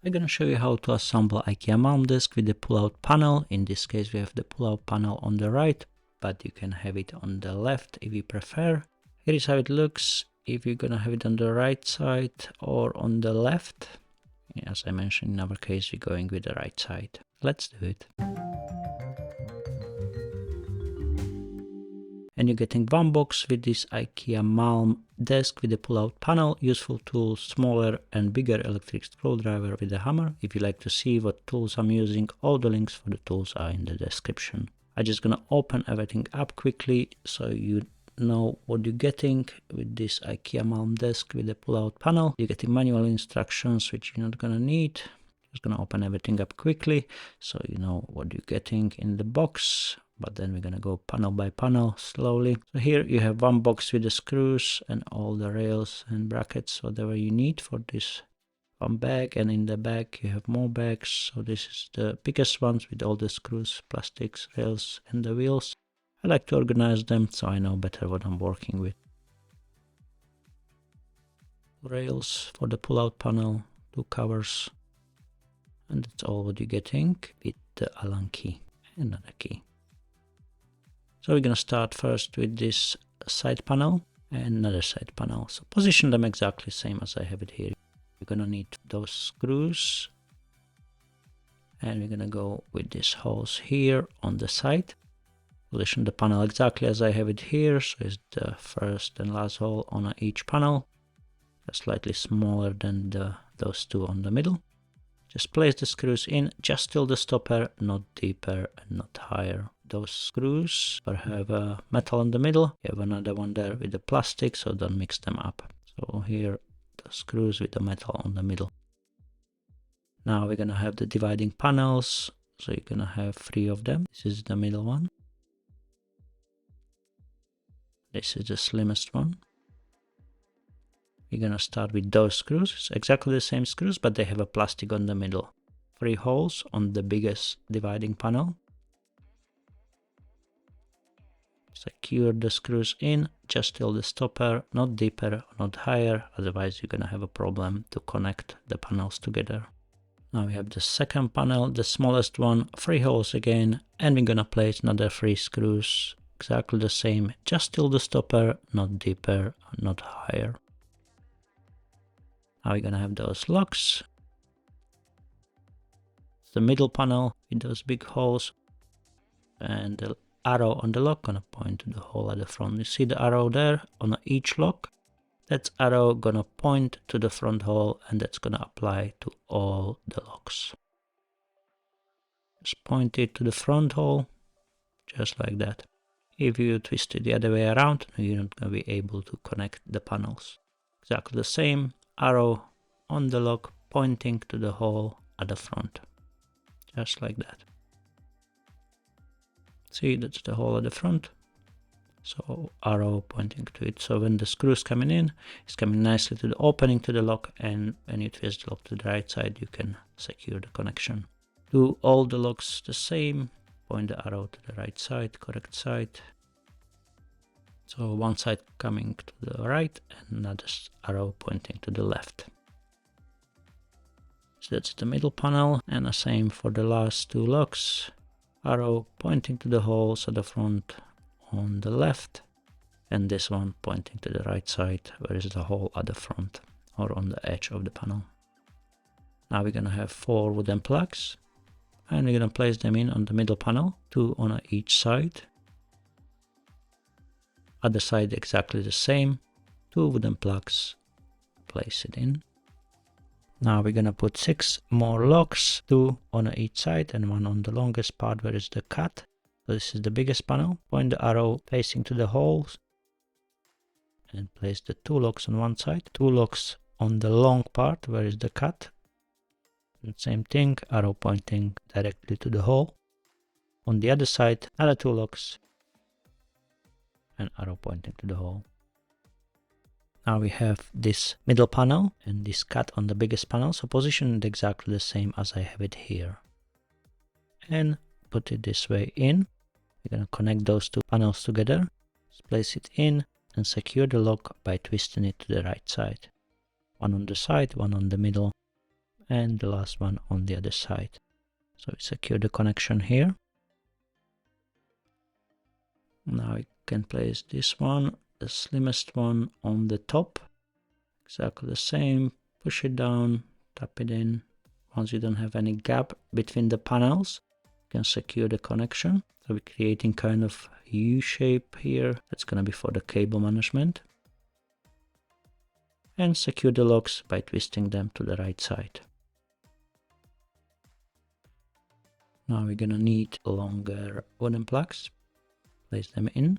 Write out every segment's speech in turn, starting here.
I'm gonna show you how to assemble Ikea MALM desk with the pull-out panel. In this case, we have the pull-out panel on the right, but you can have it on the left if you prefer. Here is how it looks if you're gonna have it on the right side or on the left. As I mentioned, in our case, we're going with the right side. Let's do it. And you're getting one box with this Ikea MALM desk with the pull-out panel, useful tools, smaller and bigger electric screwdriver with a hammer. If you like to see what tools I'm using, all the links for the tools are in the description. I'm just gonna open everything up quickly so you know what you're getting with this Ikea MALM desk with the pull-out panel. You're getting manual instructions, which you're not gonna need. Just gonna open everything up quickly so you know what you're getting in the box. But then we're gonna go panel by panel slowly. So here you have one box with the screws and all the rails and brackets, whatever you need for this one bag. And in the back you have more bags. So this is the biggest ones with all the screws, plastics, rails and the wheels. I like to organize them so I know better what I'm working with. Rails for the pull-out panel, 2 covers. And that's all what you're getting with the Allen key. Another key. So we're going to start first with this side panel and another side panel. So position them exactly same as I have it here. You're going to need those screws. And we're going to go with these holes here on the side. Position the panel exactly as I have it here. So it's the first and last hole on each panel. They're slightly smaller than those two on the middle. Just place the screws in just till the stopper, not deeper and not higher. Those screws have a metal in the middle. You have another one there with the plastic, so don't mix them up. So here, the screws with the metal on the middle. Now we're gonna have the dividing panels. So you're gonna have 3 of them. This is the middle one. This is the slimmest one. You're gonna start with those screws. It's exactly the same screws, but they have a plastic on the middle. 3 holes on the biggest dividing panel. Secure the screws in just till the stopper, not deeper, not higher, otherwise you're gonna have a problem to connect the panels together. Now we have the second panel, the smallest one, 3 holes again, and we're gonna place another 3 screws, exactly the same, just till the stopper, not deeper, not higher. Now we're gonna have those locks. The middle panel with those big holes, and the arrow on the lock gonna point to the hole at the front. You see the arrow there on each lock? That arrow gonna point to the front hole, and that's gonna apply to all the locks. Just point it to the front hole, just like that. If you twist it the other way around, you're not gonna be able to connect the panels. Exactly the same, arrow on the lock pointing to the hole at the front, just like that. See, that's the hole at the front. So arrow pointing to it. So when the screws coming in, it's coming nicely to the opening to the lock, and when you twist the lock to the right side, you can secure the connection. Do all the locks the same. Point the arrow to the right side, correct side. So one side coming to the right and another arrow pointing to the left. So that's the middle panel, and the same for the last 2 locks. Arrow pointing to the holes at the front on the left, and this one pointing to the right side, where is the hole at the front or on the edge of the panel. Now we're gonna have 4 wooden plugs, and we're gonna place them in on the middle panel, 2 on each side. Other side exactly the same, 2 wooden plugs, place it in. Now we're gonna put 6 more locks, 2 on each side and 1 on the longest part where is the cut. So this is the biggest panel. Point the arrow facing to the holes and place the 2 locks on one side, 2 locks on the long part where is the cut. And same thing, arrow pointing directly to the hole. On the other side, another 2 locks and arrow pointing to the hole. Now we have this middle panel and this cut on the biggest panel, so position it exactly the same as I have it here. And put it this way in. We're gonna connect those 2 panels together, place it in and secure the lock by twisting it to the right side. One on the side, one on the middle, and the last one on the other side. So we secure the connection here. Now we can place this one, the slimmest one, on the top. Exactly the same. Push it down, tap it in. Once you don't have any gap between the panels, you can secure the connection. So we're creating kind of U shape here. That's going to be for the cable management. And secure the locks by twisting them to the right side. Now we're going to need longer wooden plugs. Place them in.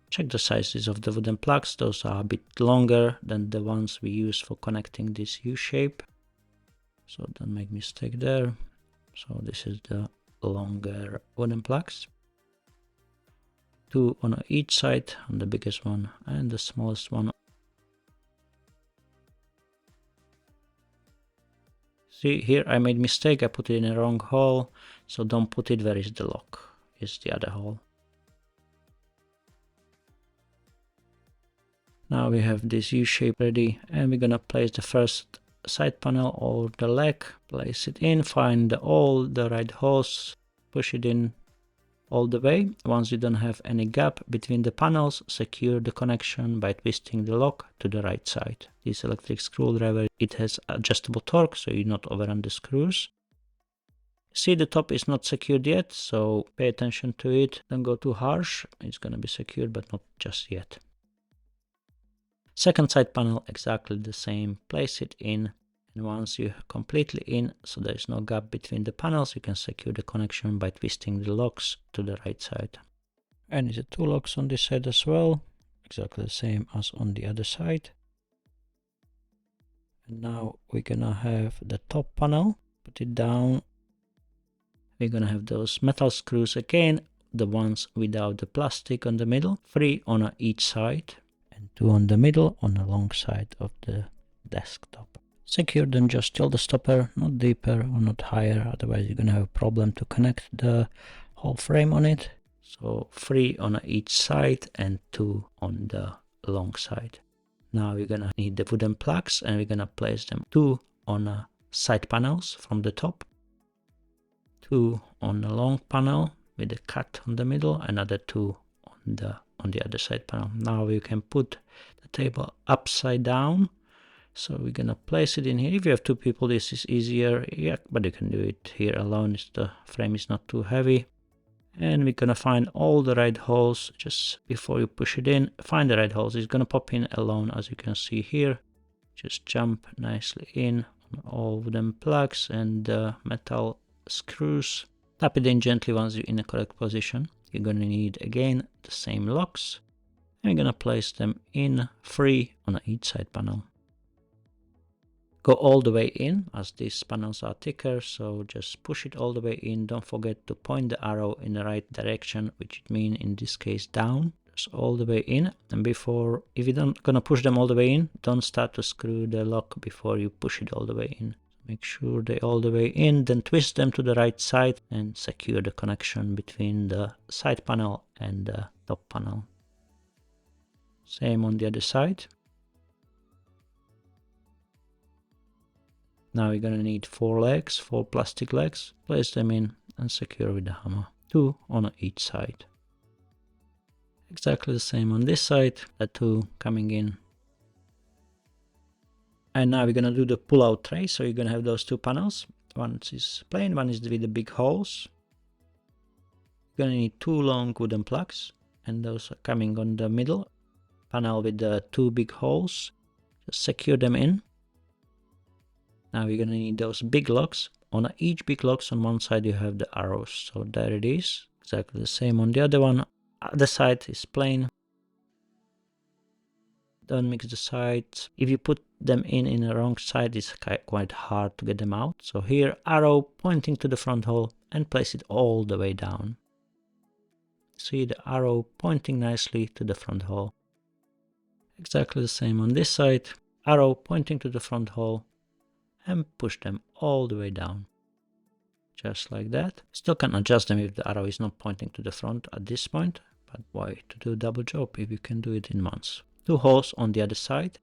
Check the sizes of the wooden plugs. Those are a bit longer than the ones we use for connecting this U shape. So don't make mistake there. So this is the longer wooden plugs. 2 on each side, on the biggest one and the smallest one. See here I made mistake, I put it in a wrong hole, so don't put it where is the lock, it's the other hole. Now we have this U shape ready and we're gonna place the first side panel or the leg, place it in, find all the right holes, push it in all the way. Once you don't have any gap between the panels, secure the connection by twisting the lock to the right side. This electric screwdriver, it has adjustable torque, so you not overrun the screws. See, the top is not secured yet, so pay attention to it. Don't go too harsh. It's gonna be secured, but not just yet. Second side panel, exactly the same. Place it in. And once you're completely in, so there is no gap between the panels, you can secure the connection by twisting the locks to the right side. And it's 2 locks on this side as well, exactly the same as on the other side. And now we're gonna have the top panel, put it down. We're gonna have those metal screws again, the ones without the plastic on the middle, 3 on each side, and 2 on the middle on the long side of the desktop. Secure them just till the stopper, not deeper or not higher, otherwise you're gonna have a problem to connect the whole frame on it. So 3 on each side and 2 on the long side. Now we're gonna need the wooden plugs and we're gonna place them 2 on side panels from the top, 2 on the long panel with a cut on the middle, another 2 on the other side panel. Now we can put the table upside down. So we're gonna place it in here. If you have 2 people, this is easier, yeah, but you can do it here alone. The frame is not too heavy. And we're gonna find all the right holes just before you push it in. Find the right holes. It's gonna pop in alone, as you can see here. Just jump nicely in on all wooden plugs and metal screws. Tap it in gently once you're in the correct position. You're gonna need again the same locks. And we're gonna place them in 3 on each side panel. Go all the way in, as these panels are thicker, so just push it all the way in. Don't forget to point the arrow in the right direction, which it means in this case down. Just all the way in, and before, if you're not gonna push them all the way in, don't start to screw the lock before you push it all the way in. Make sure they're all the way in, then twist them to the right side and secure the connection between the side panel and the top panel. Same on the other side. Now we're gonna need 4 legs, 4 plastic legs. Place them in and secure with the hammer. 2 on each side. Exactly the same on this side, the 2 coming in. And now we're gonna do the pull-out tray. So you're gonna have those 2 panels. One is plain, one is with the big holes. You're gonna need 2 long wooden plugs, and those are coming on the middle panel with the 2 big holes. Just secure them in. Now we're gonna need those big locks. On each big locks on one side you have the arrows. So there it is. Exactly the same on the other one. Other side is plain. Don't mix the sides. If you put them in the wrong side, it's quite hard to get them out. So here, arrow pointing to the front hole and place it all the way down. See the arrow pointing nicely to the front hole. Exactly the same on this side. Arrow pointing to the front hole and push them all the way down. Just like that. Still can adjust them if the arrow is not pointing to the front at this point, but why to do a double job if you can do it in once. 2 holes on the other side,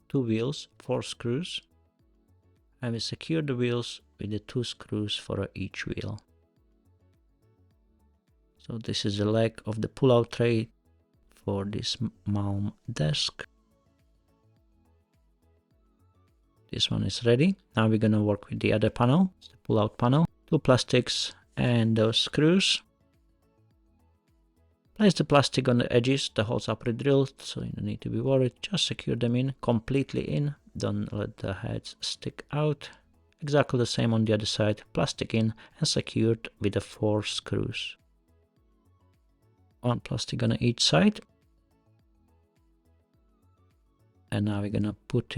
2 wheels, 4 screws, And we secure the wheels with the 2 screws for each wheel. So this is the leg of the pull-out tray for this MALM desk. This one is ready. Now we're gonna work with the other panel, the pull-out panel. 2 plastics and those screws. Place the plastic on the edges, the holes are pre-drilled, so you don't need to be worried. Just secure them in, completely in. Don't let the heads stick out. Exactly the same on the other side. Plastic in and secured with the 4 screws. 1 plastic on each side. And now we're gonna put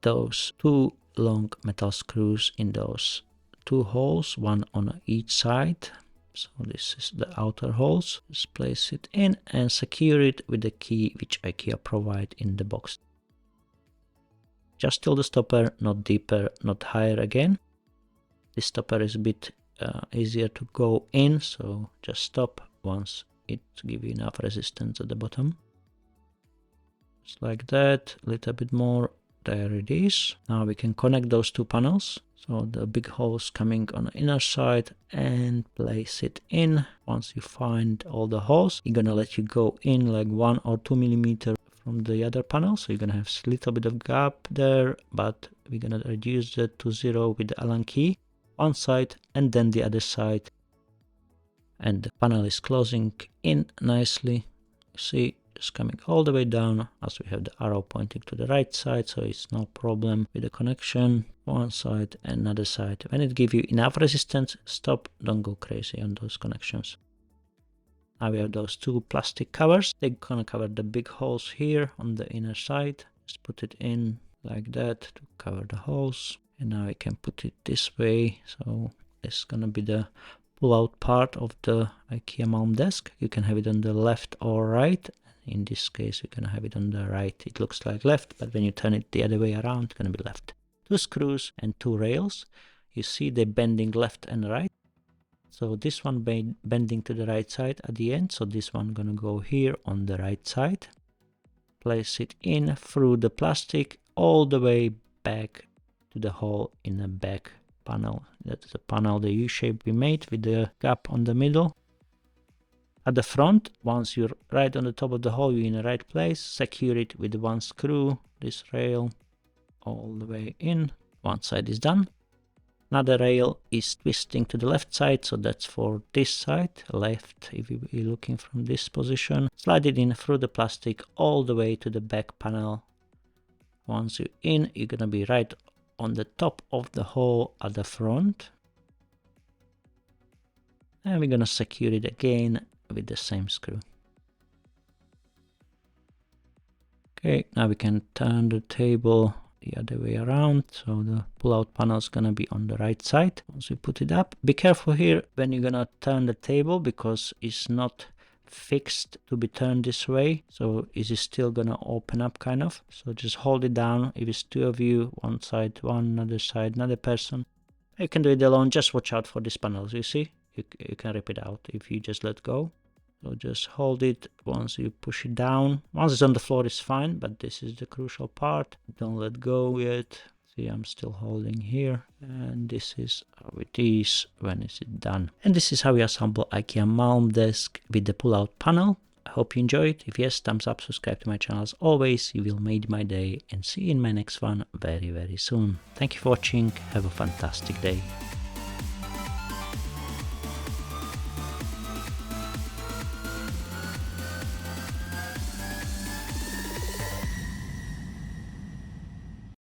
those 2 long metal screws in those 2 holes, 1 on each side. So this is the outer holes. Just place it in and secure it with the key which Ikea provide in the box. Just till the stopper, not deeper, not higher again. This stopper is a bit easier to go in, so just stop once it gives you enough resistance at the bottom. Just like that, a little bit more. There it is. Now we can connect those 2 panels. So the big holes coming on the inner side and place it in. Once you find all the holes, you're gonna let you go in like 1 or 2 millimeters from the other panel. So you're gonna have a little bit of gap there, but we're gonna reduce that to 0 with the Allen key. One side and then the other side. And the panel is closing in nicely. You see, it's coming all the way down as we have the arrow pointing to the right side, so it's no problem with the connection. One side and another side. When it gives you enough resistance, stop, don't go crazy on those connections. Now we have those 2 plastic covers. They're gonna cover the big holes here on the inner side. Just put it in like that to cover the holes. And now I can put it this way, so it's gonna be the pull-out part of the Ikea MALM desk. You can have it on the left or right. In this case, we're gonna have it on the right. It looks like left, but when you turn it the other way around, it's gonna be left. 2 screws and 2 rails. You see they're bending left and right. So this one bending to the right side at the end. So this one gonna go here on the right side. Place it in through the plastic all the way back to the hole in the back panel. That's the panel, the U-shape we made with the gap on the middle. At the front, once you're right on the top of the hole, you're in the right place, secure it with 1 screw, this rail, all the way in. One side is done. Another rail is twisting to the left side, so that's for this side, left, if you're looking from this position. Slide it in through the plastic all the way to the back panel. Once you're in, you're gonna be right on the top of the hole at the front. And we're gonna secure it again with the same screw. Okay, now we can turn the table the other way around, so the pull-out panel is gonna be on the right side once we put it up. Be careful here when you're gonna turn the table, because it's not fixed to be turned this way, so it is still gonna open up kind of. So just hold it down. If it's 2 of you, one side one, another side another person, you can do it alone. Just watch out for these panels. You see, you can rip it out if you just let go. So just hold it. Once you push it down, once it's on the floor it's fine, but this is the crucial part. Don't let go yet. See, I'm still holding here, and this is how it is when it's done. And this is how we assemble Ikea MALM desk with the pull-out panel. I hope you enjoyed. If yes, thumbs up, subscribe to my channel as always. You will make my day, and see you in my next one very, very soon. Thank you for watching. Have a fantastic day.